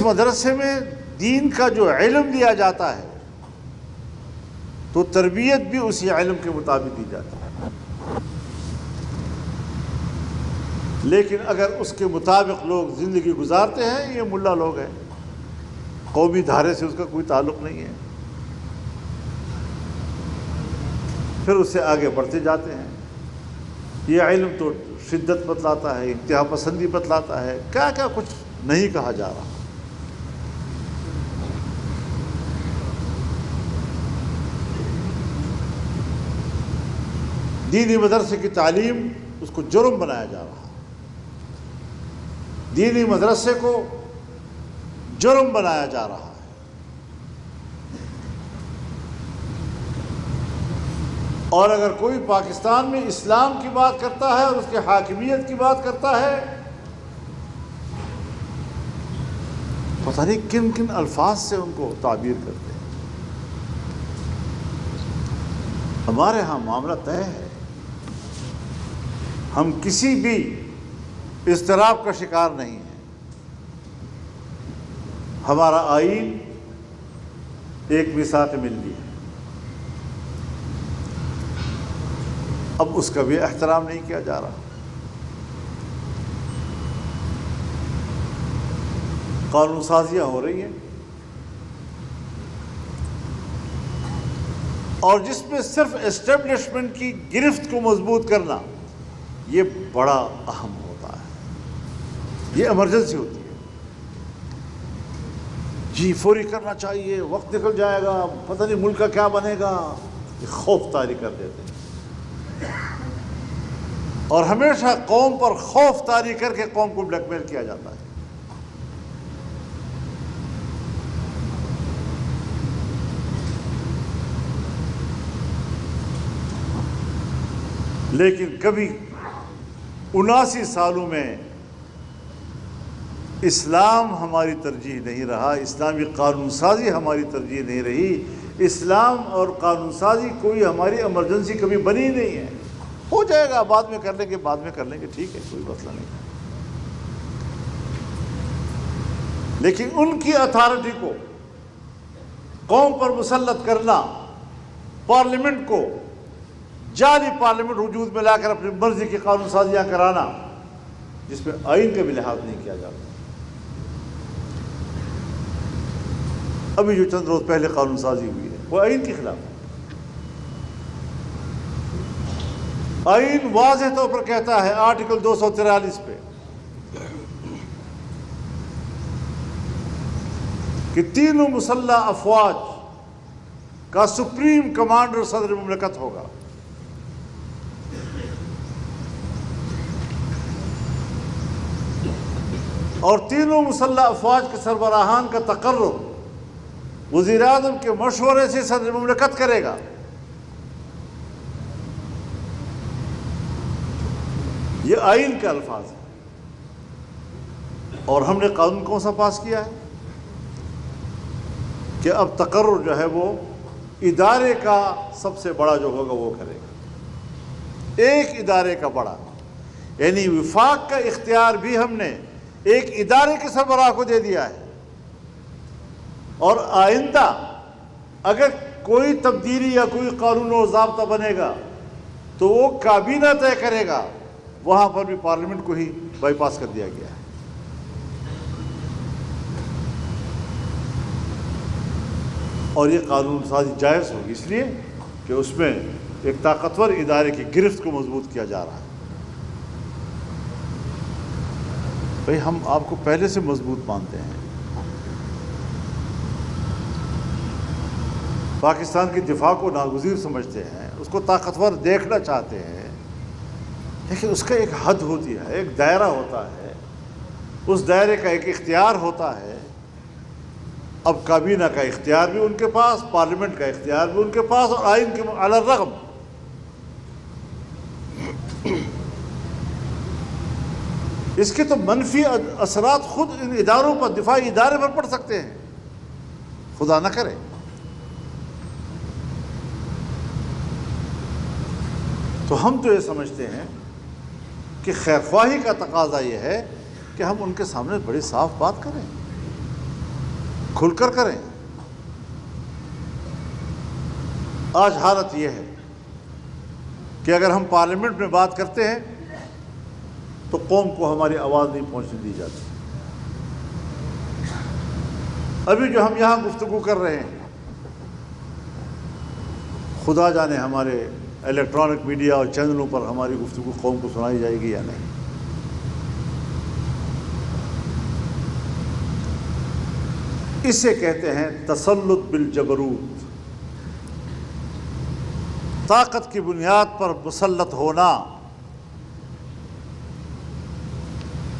مدرسے میں دین کا جو علم دیا جاتا ہے تو تربیت بھی اسی علم کے مطابق دی جاتی ہے، لیکن اگر اس کے مطابق لوگ زندگی گزارتے ہیں، یہ ملا لوگ ہیں، قومی دھارے سے اس کا کوئی تعلق نہیں ہے، پھر اس سے آگے بڑھتے جاتے ہیں۔ یہ علم تو شدت بتلاتا ہے، انتہا پسندی بتلاتا ہے، کیا کیا کچھ نہیں کہا جا رہا۔ دینی مدرسے کی تعلیم اس کو جرم بنایا جا رہا ہے، دینی مدرسے کو جرم بنایا جا رہا ہے۔ اور اگر کوئی پاکستان میں اسلام کی بات کرتا ہے اور اس کے حاکمیت کی بات کرتا ہے، پتہ نہیں کن کن الفاظ سے ان کو تعبیر کرتے ہیں۔ ہمارے ہاں معاملہ طے ہے، ہم کسی بھی اضطراب کا شکار نہیں ہیں۔ ہمارا آئین ایک میثاق ملی ہے، اب اس کا بھی احترام نہیں کیا جا رہا۔ قانون سازیاں ہو رہی ہیں اور جس میں صرف اسٹیبلشمنٹ کی گرفت کو مضبوط کرنا یہ بڑا اہم ہوتا ہے، یہ ایمرجنسی ہوتی ہے۔ جی فوری کرنا چاہیے، وقت نکل جائے گا، پتہ نہیں ملک کا کیا بنے گا، یہ خوف طاری کر دیتے ہیں اور ہمیشہ قوم پر خوف طاری کر کے قوم کو بلیک میل کیا جاتا ہے۔ لیکن کبھی 79 سالوں میں اسلام ہماری ترجیح نہیں رہا، اسلامی قانون سازی ہماری ترجیح نہیں رہی، اسلام اور قانون سازی کوئی ہماری ایمرجنسی کبھی بنی نہیں ہے۔ ہو جائے گا، بعد میں کر لیں گے، ٹھیک ہے، کوئی مسئلہ نہیں۔ لیکن ان کی اتھارٹی کو قوم پر مسلط کرنا، پارلیمنٹ کو جعلی پارلیمنٹ وجود میں لا کر اپنی مرضی کی قانون سازیاں کرانا، جس میں آئین کا بھی لحاظ نہیں کیا جاتا۔ ابھی جو چند روز پہلے قانون سازی ہوئی ہے وہ آئین کے خلاف ہے۔ آئین واضح طور پر کہتا ہے آرٹیکل 243 پہ کہ تینوں مسلح افواج کا سپریم کمانڈر صدر مملکت ہوگا۔ اور تینوں مسلح افواج کے سربراہان کا تقرر وزیر اعظم کے مشورے سے صدر مملکت کرے گا۔ یہ آئین کے الفاظ ہیں۔ اور ہم نے قانون کون سا پاس کیا ہے کہ اب تقرر جو ہے وہ ادارے کا سب سے بڑا جو ہوگا وہ کرے گا، ایک ادارے کا بڑا، یعنی وفاق کا اختیار بھی ہم نے ایک ادارے کے سربراہ کو دے دیا ہے۔ اور آئندہ اگر کوئی تبدیلی یا کوئی قانون و ضابطہ بنے گا تو وہ کابینہ طے کرے گا، وہاں پر بھی پارلیمنٹ کو ہی بائی پاس کر دیا گیا ہے۔ اور یہ قانون سازی جائز ہوگی اس لیے کہ اس میں ایک طاقتور ادارے کی گرفت کو مضبوط کیا جا رہا ہے۔ بھئی ہم آپ کو پہلے سے مضبوط مانتے ہیں، پاکستان کی دفاع کو ناگزیر سمجھتے ہیں، اس کو طاقتور دیکھنا چاہتے ہیں، لیکن اس کا ایک حد ہوتی ہے، ایک دائرہ ہوتا ہے، اس دائرے کا ایک اختیار ہوتا ہے۔ اب کابینہ کا اختیار بھی ان کے پاس، پارلیمنٹ کا اختیار بھی ان کے پاس، اور آئین کے علی الرغم اس کے تو منفی اثرات خود ان اداروں پر، دفاعی ادارے پر پڑ سکتے ہیں، خدا نہ کرے۔ تو ہم تو یہ سمجھتے ہیں کہ خیر خواہی کا تقاضا یہ ہے کہ ہم ان کے سامنے بڑی صاف بات کریں کھل کر کریں۔ آج حالت یہ ہے کہ اگر ہم پارلیمنٹ میں بات کرتے ہیں تو قوم کو ہماری آواز نہیں پہنچنے دی جاتی۔ ابھی جو ہم یہاں گفتگو کر رہے ہیں، خدا جانے ہمارے الیکٹرانک میڈیا اور چینلوں پر ہماری گفتگو قوم کو سنائی جائے گی یا نہیں۔ اسے کہتے ہیں تسلط بالجبروت، طاقت کی بنیاد پر مسلط ہونا۔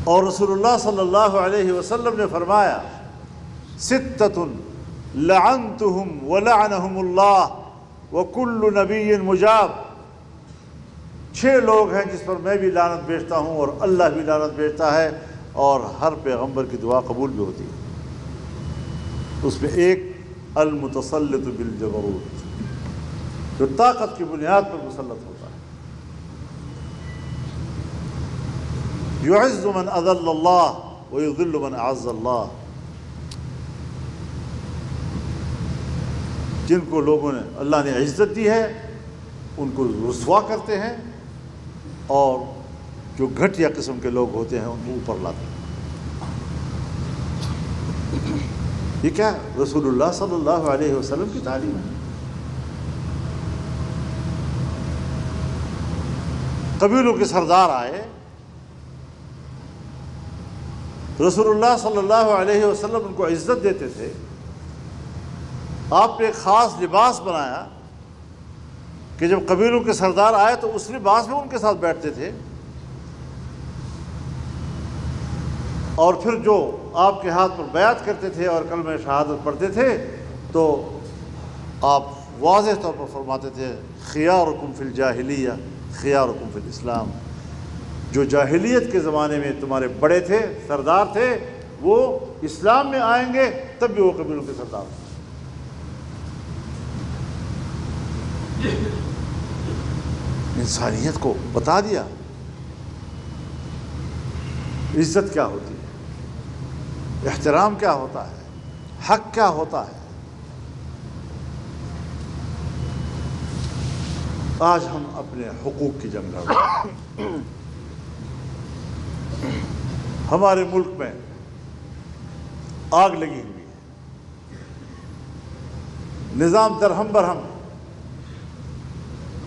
اور رسول اللہ صلی اللہ علیہ وسلم نے فرمایا ستۃ لعنتہم ولعنہم اللہ وکل نبی مجاب، 6 لوگ ہیں جس پر میں بھی لعنت بھیجتا ہوں اور اللہ بھی لعنت بھیجتا ہے، اور ہر پیغمبر کی دعا قبول بھی ہوتی ہے۔ اس میں ایک المتسلط بالجبروت، جو طاقت کی بنیاد پر مسلط ہوتا ہے۔ یعز من اذل اللہ ویذل من اعز اللہ، جن کو لوگوں نے اللہ نے عزت دی ہے ان کو رسوا کرتے ہیں، اور جو گھٹیا قسم کے لوگ ہوتے ہیں ان کو اوپر لاتے ہیں۔ یہ کیا رسول اللہ صلی اللہ علیہ وسلم کی تعلیم ہے۔ قبیلوں کے سردار آئے، رسول اللہ صلی اللہ علیہ وسلم ان کو عزت دیتے تھے۔ آپ نے ایک خاص لباس بنایا کہ جب قبیلوں کے سردار آئے تو اس لباس میں ان کے ساتھ بیٹھتے تھے، اور پھر جو آپ کے ہاتھ پر بیعت کرتے تھے اور کلمہ شہادت پڑھتے تھے تو آپ واضح طور پر فرماتے تھے خیارکم فی الجاہلیہ خیارکم فی الاسلام، جو جاہلیت کے زمانے میں تمہارے بڑے تھے، سردار تھے، وہ اسلام میں آئیں گے تب بھی وہ قبیلوں کے سردار تھے۔ انسانیت کو بتا دیا عزت کیا ہوتی ہے، احترام کیا ہوتا ہے، حق کیا ہوتا ہے۔ آج ہم اپنے حقوق کی جنگ لڑ رہے ہیں۔ ہمارے ملک میں آگ لگی ہوئی ہے، نظام درہم برہم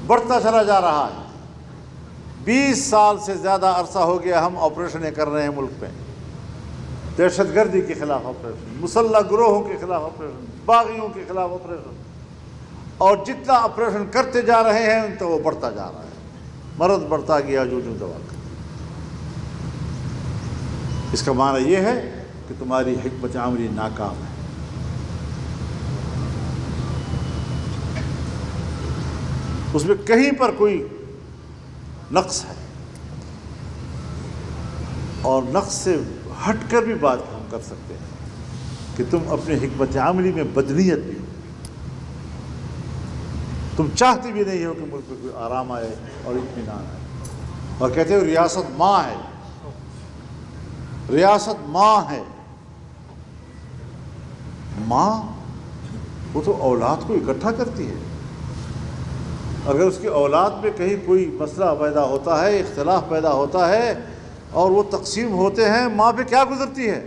بڑھتا چلا جا رہا ہے۔ 20 سال سے زیادہ عرصہ ہو گیا ہم آپریشنیں کر رہے ہیں ملک میں، دہشت گردی کے خلاف آپریشن، مسلح گروہوں کے خلاف آپریشن، باغیوں کے خلاف آپریشن، اور جتنا آپریشن کرتے جا رہے ہیں ان تو وہ بڑھتا جا رہا ہے، مرض بڑھتا گیا جو دوا کر۔ اس کا معنی یہ ہے کہ تمہاری حکمت عملی ناکام ہے۔ اس میں کہیں پر کوئی نقص ہے، اور نقص سے ہٹ کر بھی بات ہم کر سکتے ہیں کہ تم اپنے حکمت عملی میں بدنیت بھی ہو، تم چاہتے بھی نہیں ہو کہ ملک میں کوئی آرام آئے اور اطمینان آئے، اور کہتے ہو ریاست ماں ہے، ریاست ماں ہے۔ ماں وہ تو اولاد کو اکٹھا کرتی ہے، اگر اس کی اولاد میں کہیں کوئی مسئلہ پیدا ہوتا ہے، اختلاف پیدا ہوتا ہے اور وہ تقسیم ہوتے ہیں، ماں پہ کیا گزرتی ہے؟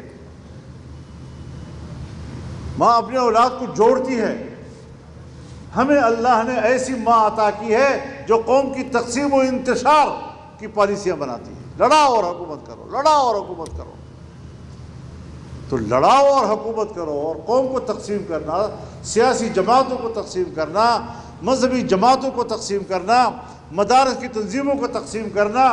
ماں اپنے اولاد کو جوڑتی ہے۔ ہمیں اللہ نے ایسی ماں عطا کی ہے جو قوم کی تقسیم و انتشار کی پالیسیاں بناتی ہے۔ لڑاؤ اور حکومت کرو، لڑاؤ اور حکومت کرو۔ تو لڑاؤ اور حکومت کرو، اور قوم کو تقسیم کرنا، سیاسی جماعتوں کو تقسیم کرنا، مذہبی جماعتوں کو تقسیم کرنا، مدارس کی تنظیموں کو تقسیم کرنا،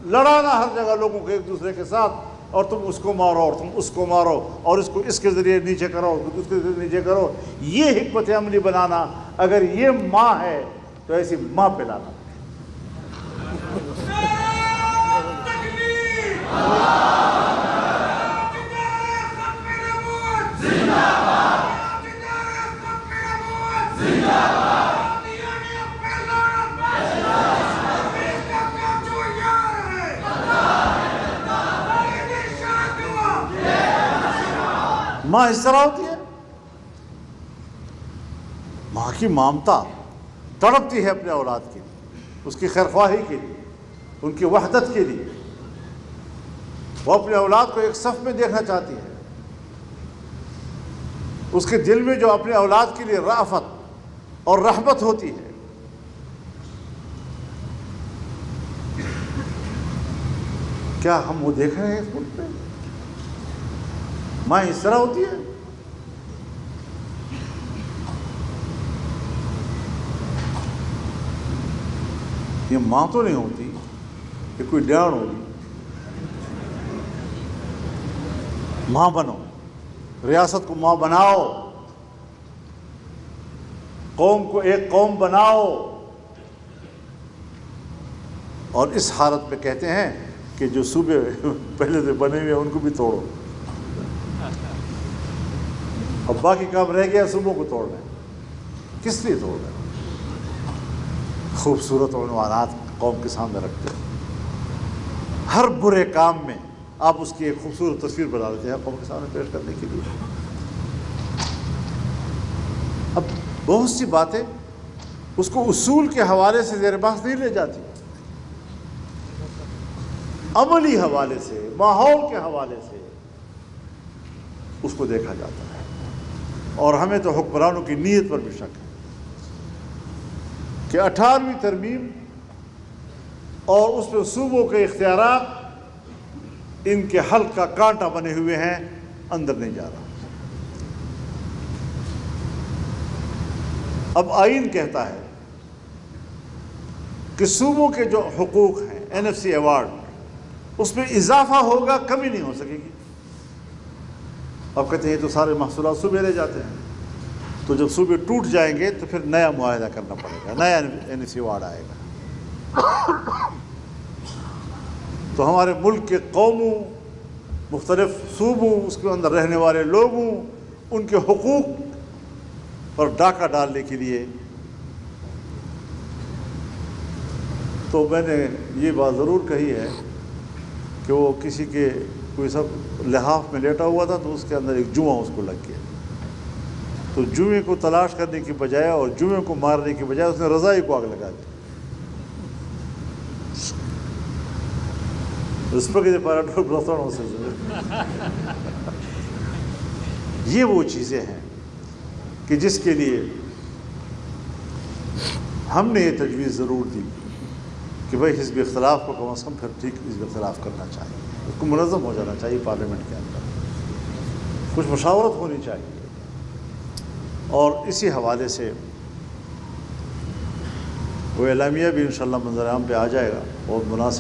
لڑانا ہر جگہ لوگوں کو ایک دوسرے کے ساتھ، اور تم اس کو مارو اور تم اس کو مارو، اور اس کو اس کے ذریعے نیچے کرو، اس کے ذریعے نیچے کرو، یہ حکمت عملی بنانا اگر یہ ماں ہے تو ایسی ماں پہ لانا۔ ماں اس طرح ہوتی ہے، ماں کی مامتا تڑپتی ہے اپنے اولاد کے لیے، اس کی خیرخواہی کے لیے، ان کی وحدت کے لیے، وہ اپنے اولاد کو ایک صف میں دیکھنا چاہتی ہے، اس کے دل میں جو اپنے اولاد کے لیے رأفت اور رحمت ہوتی ہے۔ کیا ہم وہ دیکھ رہے ہیں اس ملک میں؟ ماں اس طرح ہوتی ہے؟ یہ ماں تو نہیں ہوتی، یہ کوئی ڈیڑھ ہوگی۔ ماں بنو، ریاست کو ماں بناؤ، قوم کو ایک قوم بناؤ، اور اس حالت میں کہتے ہیں کہ جو صوبے پہلے سے بنے ہوئے ہیں ان کو بھی توڑو، اب باقی کام رہ گیا صوبوں کو توڑ رہے ہیں۔ کس لیے توڑ رہے ہیں؟ خوبصورت عنوانات قوم کے سامنے رکھتے ہیں، ہر برے کام میں آپ اس کی ایک خوبصورت تصویر بنا لیتے ہیں قوم کے سامنے پیش کرنے کے لیے۔ اب بہت سی باتیں اس کو اصول کے حوالے سے زیر بحث نہیں لے جاتی، عملی حوالے سے، ماحول کے حوالے سے اس کو دیکھا جاتا ہے۔ اور ہمیں تو حکمرانوں کی نیت پر بھی شک ہے کہ 18ویں ترمیم اور اس میں صوبوں کے اختیارات ان کے حلق کا کانٹا بنے ہوئے ہیں، اندر نہیں جا رہا۔ اب آئین کہتا ہے کہ صوبوں کے جو حقوق ہیں NFC ایوارڈ، اس میں اضافہ ہوگا، کمی نہیں ہو سکے گی۔ اب کہتے ہیں یہ تو سارے محصولات صوبے لے جاتے ہیں، تو جب صوبے ٹوٹ جائیں گے تو پھر نیا معاہدہ کرنا پڑے گا، نیا NFC ایوارڈ آئے گا۔ تو ہمارے ملک کے قوموں، مختلف صوبوں، اس کے اندر رہنے والے لوگوں، ان کے حقوق پر ڈاکہ ڈالنے کے لیے تو میں نے یہ بات ضرور کہی ہے کہ وہ کسی کے کوئی سب لحاف میں لیٹا ہوا تھا تو اس کے اندر ایک جواں اس کو لگ گیا، تو جوئے کو تلاش کرنے کی بجائے اور جوئے کو مارنے کی بجائے اس نے رضائی کو آگ لگا دی۔ یہ وہ چیزیں ہیں کہ جس کے لیے ہم نے یہ تجویز ضرور دی کہ بھائی حزب اختلاف کو کم از کم پھر ٹھیک حزب اختلاف کرنا چاہیے، اس کو منظم ہو جانا چاہیے، پارلیمنٹ کے اندر کچھ مشاورت ہونی چاہیے، اور اسی حوالے سے وہ اعلامیہ بھی انشاءاللہ منظر عام پہ آ جائے گا اور مناسب